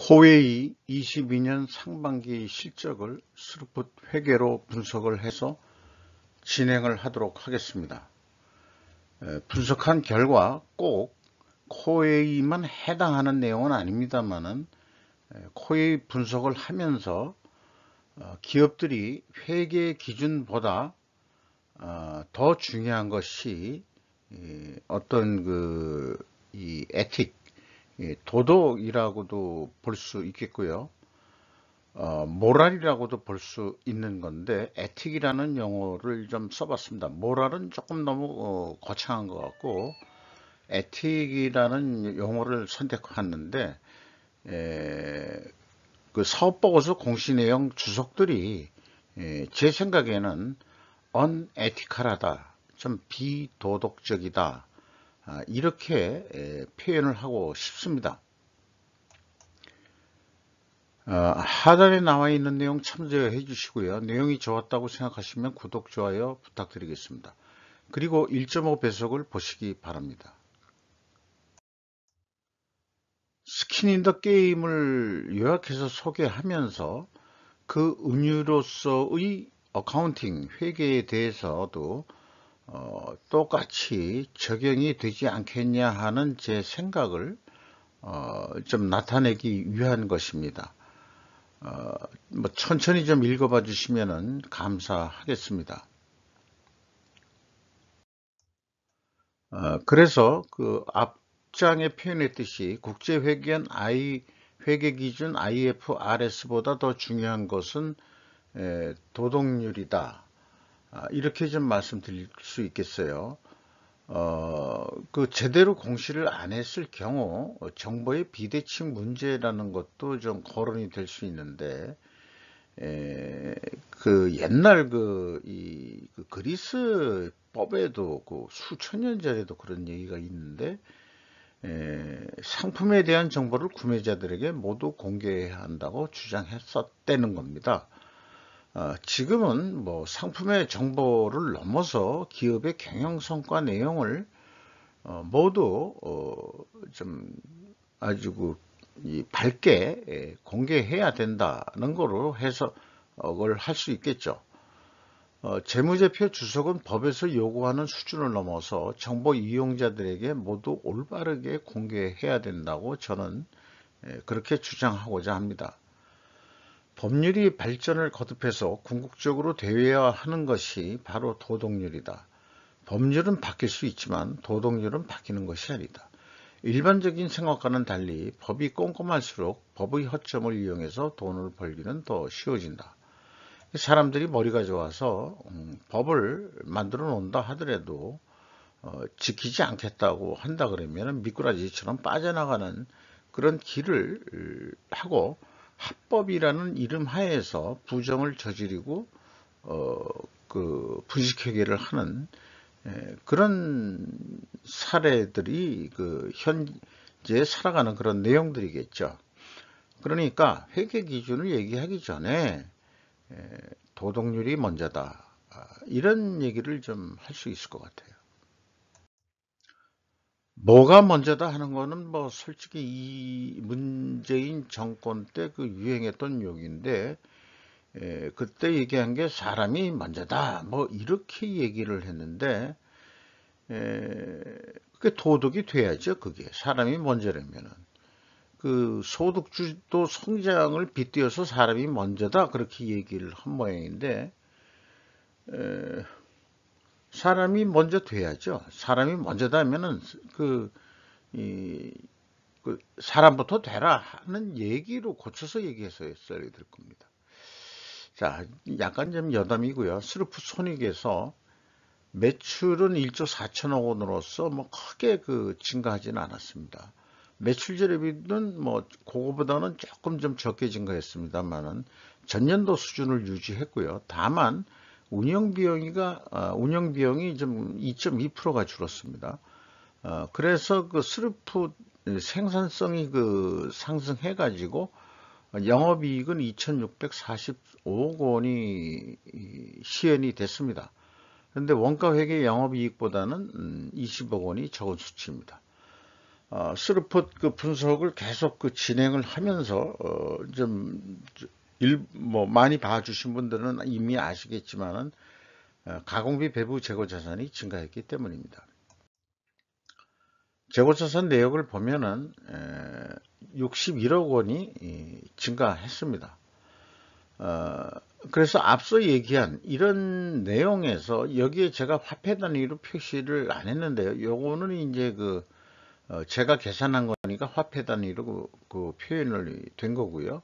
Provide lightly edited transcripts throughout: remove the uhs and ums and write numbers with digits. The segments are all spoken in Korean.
코웨이 22년 상반기 실적을 스루풋 회계로 분석을 해서 진행을 하도록 하겠습니다. 분석한 결과 꼭 코웨이만 해당하는 내용은 아닙니다만은 코웨이 분석을 하면서 기업들이 회계 기준보다 더 중요한 것이 어떤 이 에틱, 도덕이라고도 볼 수 있겠고요. 모랄이라고도 볼 수 있는 건데 에틱이라는 용어를 좀 써봤습니다. 모랄은 조금 너무 거창한 것 같고 에틱이라는 용어를 선택했는데 그 사업보고서 공시 내용 주석들이 제 생각에는 unethical하다, 좀 비도덕적이다, 이렇게 표현을 하고 싶습니다. 하단에 나와 있는 내용 참조해 주시고요. 내용이 좋았다고 생각하시면 구독, 좋아요 부탁드리겠습니다. 그리고 1.5 배속을 보시기 바랍니다. 스킨 인 더 게임을 요약해서 소개하면서 그 은유로서의 어카운팅, 회계에 대해서도 똑같이 적용이 되지 않겠냐 하는 제 생각을 좀 나타내기 위한 것입니다. 천천히 좀 읽어봐 주시면 감사하겠습니다. 그래서 그 앞장에 표현했듯이 국제회계원 회계기준 IFRS보다 더 중요한 것은 도덕률이다. 이렇게 좀 말씀드릴 수 있겠어요. 그 제대로 공시를 안 했을 경우 정보의 비대칭 문제라는 것도 좀 거론이 될 수 있는데, 그 옛날 그 그리스 법에도 그 수천 년 전에도 그런 얘기가 있는데, 상품에 대한 정보를 구매자들에게 모두 공개해야 한다고 주장했었다는 겁니다. 지금은 뭐 상품의 정보를 넘어서 기업의 경영 성과 내용을 모두 좀 아주 밝게 공개해야 된다는 거로 해석을 할 수 있겠죠. 재무제표 주석은 법에서 요구하는 수준을 넘어서 정보 이용자들에게 모두 올바르게 공개해야 된다고 저는 그렇게 주장하고자 합니다. 법률이 발전을 거듭해서 궁극적으로 되어야 하는 것이 바로 도덕률이다. 법률은 바뀔 수 있지만 도덕률은 바뀌는 것이 아니다. 일반적인 생각과는 달리 법이 꼼꼼할수록 법의 허점을 이용해서 돈을 벌기는 더 쉬워진다. 사람들이 머리가 좋아서 법을 만들어 놓는다 하더라도 지키지 않겠다고 한다 그러면 미꾸라지처럼 빠져나가는 그런 길을 하고 합법이라는 이름 하에서 부정을 저지르고 그 분식회계를 하는 그런 사례들이 그 현재 살아가는 그런 내용들이겠죠. 그러니까 회계 기준을 얘기하기 전에 도덕률이 먼저다, 이런 얘기를 좀 할 수 있을 것 같아요. 뭐가 먼저다 하는 거는 뭐 솔직히 이 문재인 정권 때 그 유행했던 욕인데, 그때 얘기한 게 사람이 먼저다 뭐 이렇게 얘기를 했는데, 그게 도덕이 돼야죠. 그게 사람이 먼저라면은 그 소득주도 성장을 빗대어서 사람이 먼저다 그렇게 얘기를 한 모양인데, 사람이 먼저 돼야죠. 사람이 먼저다 하면은 그 사람부터 되라 하는 얘기로 고쳐서 얘기했어야 될 겁니다. 자, 약간 좀 여담이고요. 스루프 손익에서 매출은 1조 4천억 원으로서 뭐 크게 그 증가하지는 않았습니다. 매출 재료비는 뭐 그거보다는 조금 좀 적게 증가했습니다만은 전년도 수준을 유지했고요. 다만 운영 비용이 좀 2.2%가 줄었습니다. 그래서 그 스루프 생산성이 그 상승해 가지고 영업이익은 2,645억 원이 시현이 됐습니다. 그런데 원가회계 영업이익보다는 20억 원이 적은 수치입니다. 스루폿 그 분석을 계속 그 진행을 하면서 뭐 많이 봐주신 분들은 이미 아시겠지만은 가공비 배부 재고 자산이 증가했기 때문입니다. 재고 자산 내역을 보면은 61억 원이 증가했습니다. 그래서 앞서 얘기한 이런 내용에서 여기에 제가 화폐 단위로 표시를 안 했는데요. 요거는 이제 제가 계산한 거니까 화폐 단위로 그 표현을 된 거고요.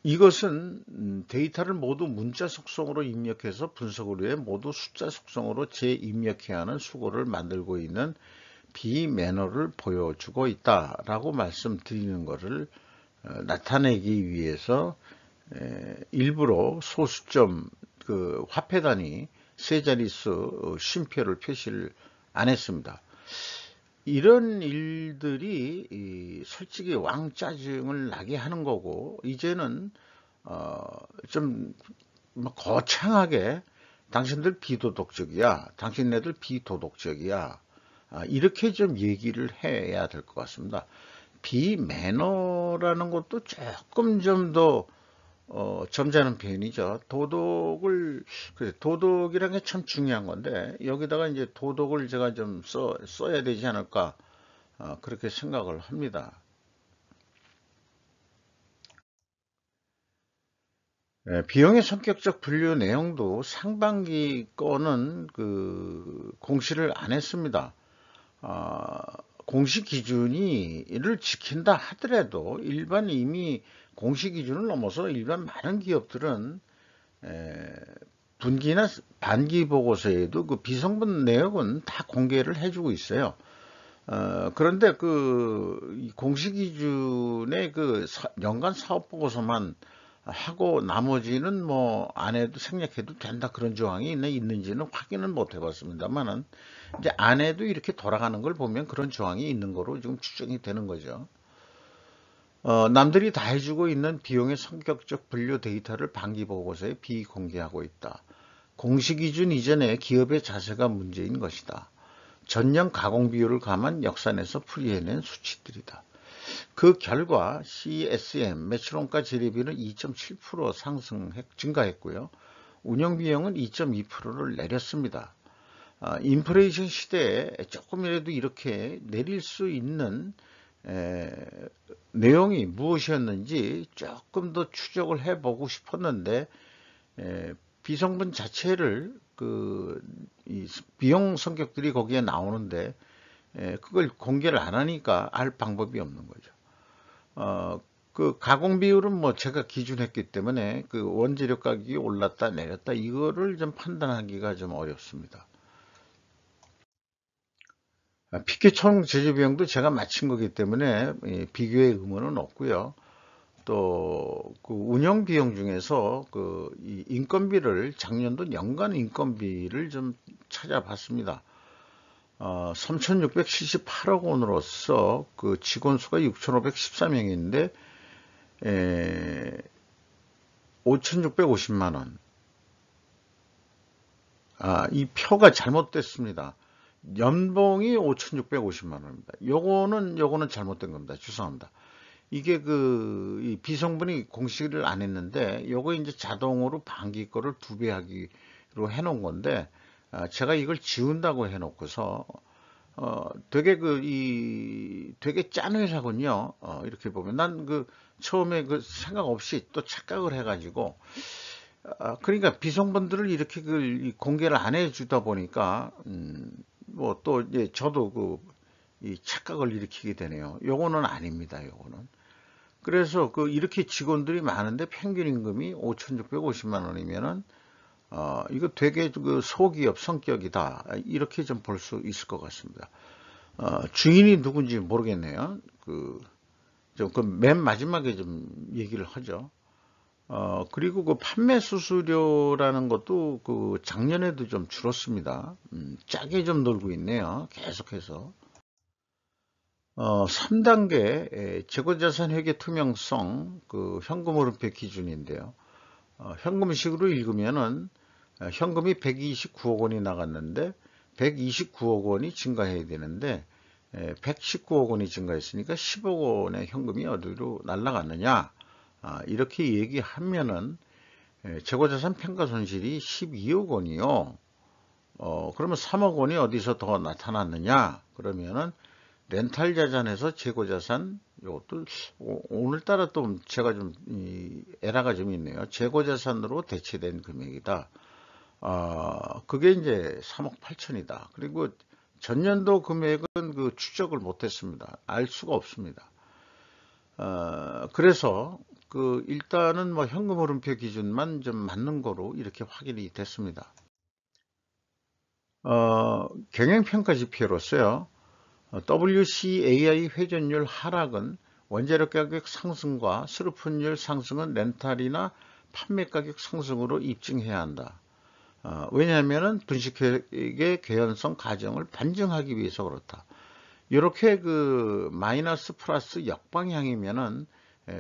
이것은 데이터를 모두 문자 속성으로 입력해서 분석을 위해 모두 숫자 속성으로 재입력해야 하는 수고를 만들고 있는 비매너를 보여주고 있다라고 말씀드리는 것을 나타내기 위해서 일부러 소수점 그 화폐 단위 세 자릿수 쉼표를 표시를 안 했습니다. 이런 일들이 솔직히 왕짜증을 나게 하는 거고, 이제는 좀 거창하게 당신들 비도덕적이야, 당신네들 비도덕적이야, 이렇게 좀 얘기를 해야 될 것 같습니다. 비매너라는 것도 조금 좀 더 점잖은 표현이죠. 도덕이라는 게 참 중요한 건데, 여기다가 이제 도덕을 제가 좀 써야 되지 않을까, 그렇게 생각을 합니다. 비용의 성격적 분류 내용도 상반기 거는 공시를 안 했습니다. 공시 기준을 지킨다 하더라도 이미 공시 기준을 넘어서 일반 많은 기업들은 분기나 반기 보고서에도 그 비성분 내역은 다 공개를 해주고 있어요. 그런데 공시 기준의 연간 사업 보고서만 하고 나머지는 뭐 안 해도 생략해도 된다, 그런 조항이 있는지는 확인은 못 해봤습니다만은 이제 안 해도 이렇게 돌아가는 걸 보면 그런 조항이 있는 거로 지금 추정이 되는 거죠. 남들이 다 해주고 있는 비용의 성격적 분류 데이터를 반기 보고서에 비공개하고 있다. 공시 기준 이전에 기업의 자세가 문제인 것이다. 전년 가공 비율을 감안 역산해서 풀이해낸 수치들이다. 그 결과 CSM 매출원가 재료비는 2.7% 증가했고요. 운영비용은 2.2%를 내렸습니다. 인플레이션 시대에 조금이라도 이렇게 내릴 수 있는 내용이 무엇이었는지 조금 더 추적을 해보고 싶었는데, 비성분 자체를 이 비용 성격들이 거기에 나오는데 그걸 공개를 안 하니까 알 방법이 없는 거죠. 가공 비율은 뭐 제가 기준했기 때문에 원재료 가격이 올랐다 내렸다 이거를 좀 판단하기가 좀 어렵습니다. PK 총 제조 비용도 제가 맞춘 거기 때문에 비교의 의무는 없고요. 또 운영 비용 중에서 이 인건비를 작년도 연간 인건비를 좀 찾아봤습니다. 3,678억 원으로서 직원 수가 6,514명인데 5,650만 원. 이 표가 잘못됐습니다. 연봉이 5,650만 원입니다. 요거는 잘못된 겁니다. 죄송합니다. 이게 이 비성분이 공시를 안 했는데 요거 이제 자동으로 반기 거를 2배 하기로 해놓은 건데, 제가 이걸 지운다고 해놓고서 되게 되게 짠 회사군요. 이렇게 보면 난 처음에 생각 없이 또 착각을 해가지고, 그러니까 비성분들을 이렇게 공개를 안 해주다 보니까 뭐 또 이제 저도 이 착각을 일으키게 되네요. 요거는 아닙니다. 요거는. 그래서 이렇게 직원들이 많은데 평균 임금이 5,650만 원이면은 이거 되게 소기업 성격이다, 이렇게 좀 볼 수 있을 것 같습니다. 주인이 누군지 모르겠네요. 맨 마지막에 좀 얘기를 하죠. 그리고 판매 수수료라는 것도 작년에도 좀 줄었습니다. 짜게 좀 놀고 있네요. 계속해서. 3단계 재고자산 회계 투명성 현금 흐름표 기준인데요. 현금식으로 읽으면은 현금이 129억 원이 나갔는데 129억 원이 증가해야 되는데 119억 원이 증가했으니까 10억 원의 현금이 어디로 날아갔느냐, 이렇게 얘기하면은 재고자산 평가손실이 12억 원이요. 그러면 3억 원이 어디서 더 나타났느냐? 그러면은 렌탈 자산에서 재고자산, 이것도 오늘따라 또 제가 좀 에러가 좀 있네요. 재고자산으로 대체된 금액이다. 그게 이제 3억 8천이다. 그리고 전년도 금액은 그 추적을 못했습니다. 알 수가 없습니다. 그래서 그 일단은 뭐 현금 흐름표 기준만 좀 맞는 거로 이렇게 확인이 됐습니다. 경영평가 지표로서요, WCAI 회전율 하락은 원재료 가격 상승과 수르픈율 상승은 렌탈이나 판매 가격 상승으로 입증해야 한다. 왜냐하면 분식회계 개연성 가정을 반증하기 위해서 그렇다. 이렇게 그 마이너스 플러스 역방향이면은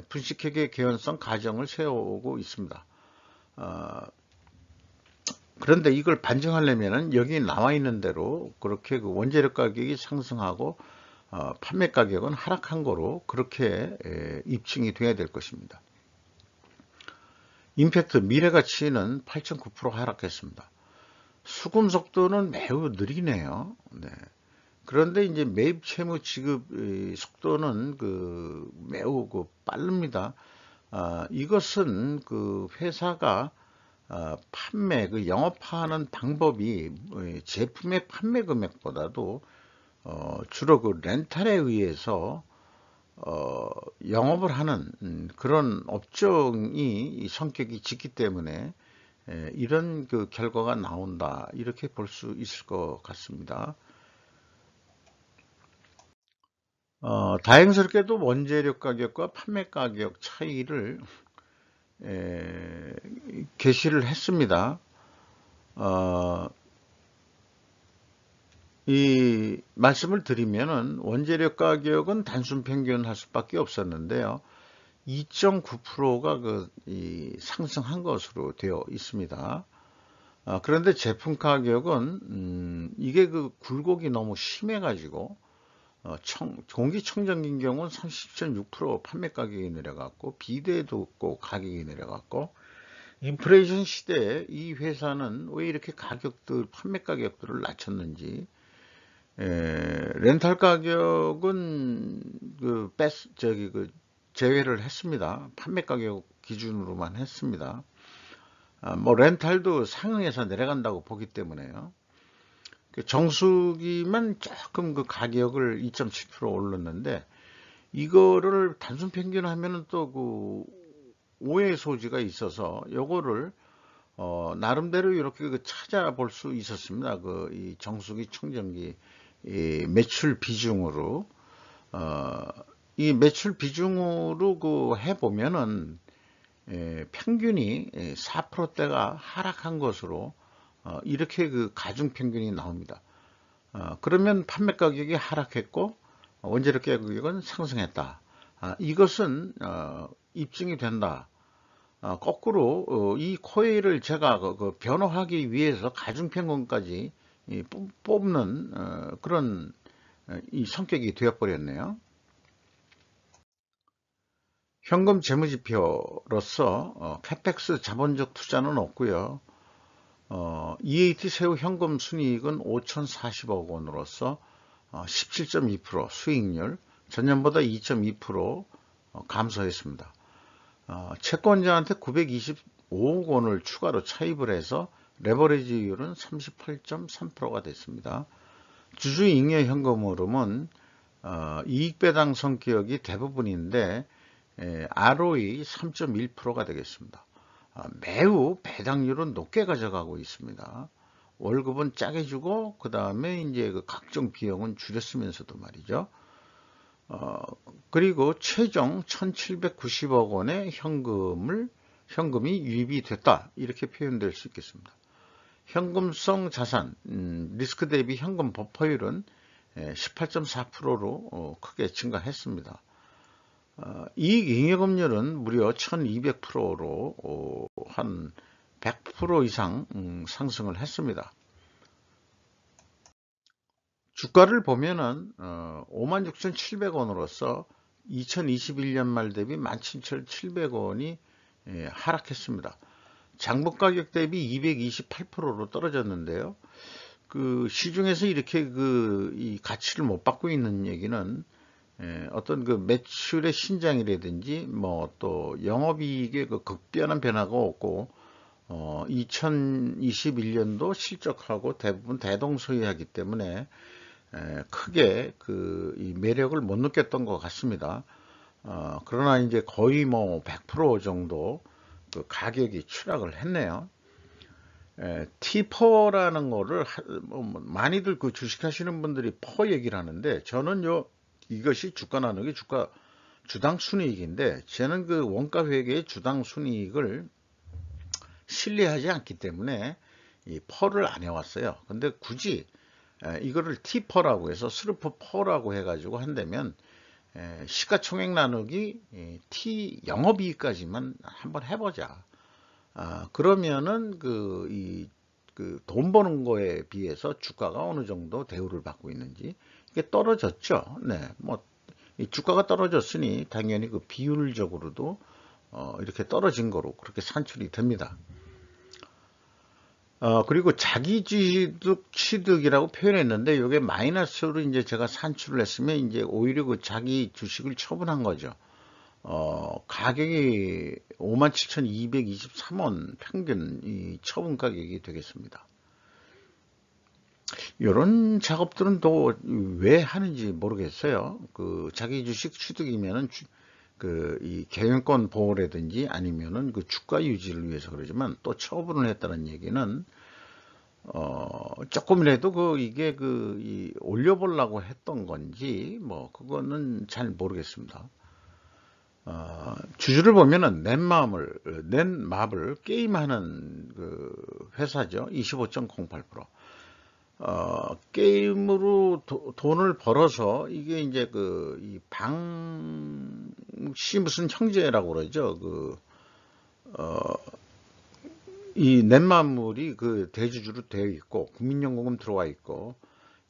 분식회계 개연성 가정을 세우고 있습니다. 그런데 이걸 반증하려면은 여기 나와 있는 대로 그렇게 그 원재료 가격이 상승하고 판매 가격은 하락한 거로 그렇게 입증이 돼야 될 것입니다. 임팩트 미래가치는 8.9% 하락했습니다. 수금 속도는 매우 느리네요. 네. 그런데 이제 매입 채무 지급 속도는 매우 빠릅니다. 이것은 그 회사가 판매, 영업하는 방법이 제품의 판매 금액보다도 주로 그 렌탈에 의해서 영업을 하는 그런 업종이 성격이 짙기 때문에 이런 그 결과가 나온다, 이렇게 볼 수 있을 것 같습니다. 다행스럽게도 원재료 가격과 판매 가격 차이를 게시를 했습니다. 이 말씀을 드리면은 원재료 가격은 단순 평균할 수밖에 없었는데요. 2.9%가 상승한 것으로 되어 있습니다. 그런데 제품 가격은 이게 그 굴곡이 너무 심해가지고 공기청정기 경우는 30.6% 판매 가격이 내려갔고, 비대도 없고 가격이 내려갔고, 인플레이션 시대에 이 회사는 왜 이렇게 판매 가격들을 낮췄는지, 렌탈 가격은 제외를 했습니다. 판매 가격 기준으로만 했습니다. 뭐 렌탈도 상응해서 내려간다고 보기 때문에요. 정수기만 조금 그 가격을 2.7% 올랐는데, 이거를 단순 평균하면은 또 그 오해 소지가 있어서 요거를 나름대로 이렇게 찾아볼 수 있었습니다. 이 정수기 청정기 매출 비중으로 이 매출 비중으로 해보면은 평균이 4%대가 하락한 것으로 이렇게 가중 평균이 나옵니다. 그러면 판매 가격이 하락했고 원재료 가격은 상승했다. 이것은 입증이 된다. 거꾸로 이 코웨이를 제가 변호하기 위해서 가중평균까지 뽑는 그런 이 성격이 되어버렸네요. 현금 재무지표로서 캐펙스 자본적 투자는 없고요. EAT 새우 현금 순이익은 5,040억 원으로서 17.2% 수익률, 전년보다 2.2% 감소했습니다. 채권자한테 925억 원을 추가로 차입을 해서 레버리지율은 38.3%가 됐습니다. 주주잉여 현금 흐름은 이익배당 성격이 대부분인데 ROE 3.1%가 되겠습니다. 매우 배당률은 높게 가져가고 있습니다. 월급은 짜게 주고 그 다음에 이제 각종 비용은 줄였으면서도 말이죠. 그리고 최종 1,790억 원의 현금이 유입이 됐다, 이렇게 표현될 수 있겠습니다. 현금성 자산, 리스크 대비 현금 버퍼율은 18.4%로 크게 증가했습니다. 이익 잉여금률은 무려 1200%로 한 100% 이상 상승을 했습니다. 주가를 보면은 56,700원으로서 2021년 말 대비 17,700원이 하락했습니다. 장부 가격 대비 228%로 떨어졌는데요. 그 시중에서 이렇게 이 가치를 못 받고 있는 얘기는 어떤 그 매출의 신장이라든지 뭐 또 영업이익의 그 극변한 변화가 없고 2021년도 실적하고 대부분 대동소이하기 때문에 크게 이 매력을 못 느꼈던 것 같습니다. 그러나 이제 거의 뭐 100% 정도 그 가격이 추락을 했네요. T4라는 거를 많이들 그 주식하시는 분들이 퍼 얘기를 하는데, 저는 이것이 주가 나누기 주당 순이익인데, 저는 그 원가 회계의 주당 순이익을 신뢰하지 않기 때문에 이 퍼를 안 해왔어요. 근데 굳이 이거를 T퍼라고 해서 스루퍼퍼라고 해가지고 한다면 시가총액 나누기 T 영업이익까지만 한번 해보자. 그러면은 돈 버는 거에 비해서 주가가 어느 정도 대우를 받고 있는지, 이게 떨어졌죠. 네, 뭐 이 주가가 떨어졌으니 당연히 그 비율적으로도 이렇게 떨어진 거로 그렇게 산출이 됩니다. 그리고 자기 취득이라고 표현했는데, 이게 마이너스로 이제 제가 산출을 했으면 이제 오히려 그 자기 주식을 처분한 거죠. 가격이 57,223원 평균 이 처분 가격이 되겠습니다. 이런 작업들은 또 왜 하는지 모르겠어요. 그 자기 주식 취득이면은 이 경영권 보호라든지 아니면은 그 주가 유지를 위해서 그러지만, 또 처분을 했다는 얘기는 조금이라도 이게 올려보려고 했던 건지 뭐 그거는 잘 모르겠습니다. 주주를 보면은 넷마블 게임하는 그 회사죠. 25.08%. 게임으로 돈을 벌어서 이게 이제 이 방시 무슨 형제라고 그러죠. 이 넷마블이 그 대주주로 되어 있고 국민연금금 들어와 있고,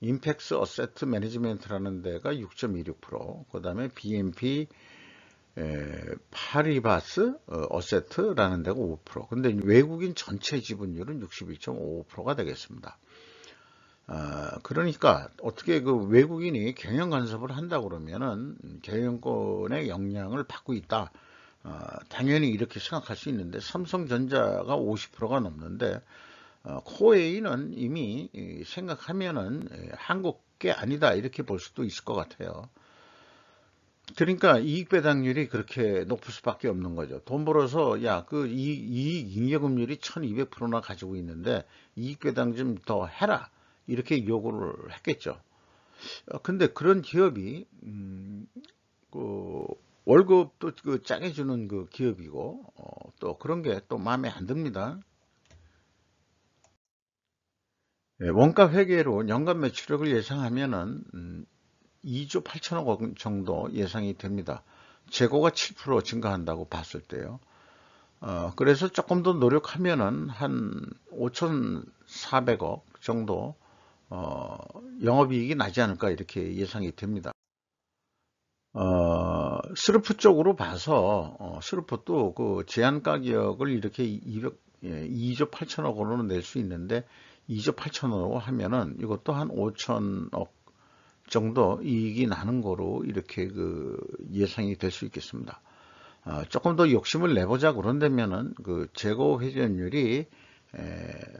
임팩스 어세트 매니지먼트라는 데가 6.26%, 그 다음에 BNP 파리바스 어세트라는 데가 5%. 근데 외국인 전체 지분율은 61.55%가 되겠습니다. 그러니까 어떻게 그 외국인이 경영 간섭을 한다 그러면은 경영권의 영향을 받고 있다. 당연히 이렇게 생각할 수 있는데, 삼성전자가 50%가 넘는데 코웨이는 이미 생각하면은 한국 게 아니다 이렇게 볼 수도 있을 것 같아요. 그러니까 이익 배당률이 그렇게 높을 수밖에 없는 거죠. 돈 벌어서 이익 잉여금률이 1200%나 가지고 있는데 이익 배당 좀 더 해라 이렇게 요구를 했겠죠. 근데 그런 기업이 월급도 짜게 주는 그 기업이고 또 그런 게 또 마음에 안 듭니다. 원가 회계로 연간 매출액을 예상하면은 2조 8천억 원 정도 예상이 됩니다. 재고가 7% 증가한다고 봤을 때요. 그래서 조금 더 노력하면은 한 5,400억 정도 영업이익이 나지 않을까 이렇게 예상이 됩니다. 스루프 쪽으로 봐서 스루프도 그 제한 가격을 이렇게 2조 8천억 원으로 낼 수 있는데, 2조 8천억으로 하면은 이것도 한 5천억 정도 이익이 나는 거로 이렇게 예상이 될 수 있겠습니다. 조금 더 욕심을 내보자 그런다면은 그 재고 회전율이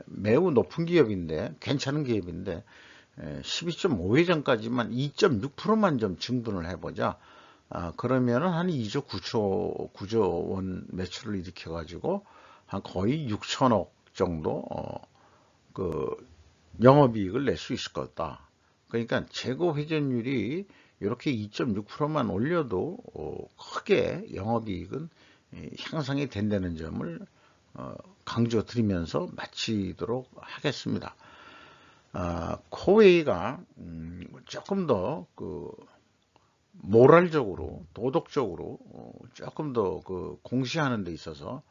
매우 높은 기업인데, 괜찮은 기업인데 12.5회전까지만 2.6%만 좀 증분을 해보자. 그러면은 한 2조 9조 원 매출을 일으켜 가지고 한 거의 6천억 정도 그 영업이익을 낼 수 있을 것 같다. 그러니까 재고 회전율이 이렇게 2.6%만 올려도 크게 영업이익은 향상이 된다는 점을 강조드리면서 마치도록 하겠습니다. 코웨이가 조금 더 모랄적으로 도덕적으로 조금 더 공시하는 데 있어서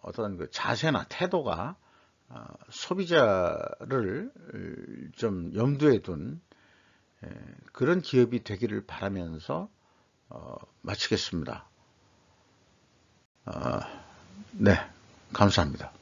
어떤 자세나 태도가 소비자를 좀 염두에 둔 그런 기업이 되기를 바라면서 마치겠습니다. 네, 감사합니다.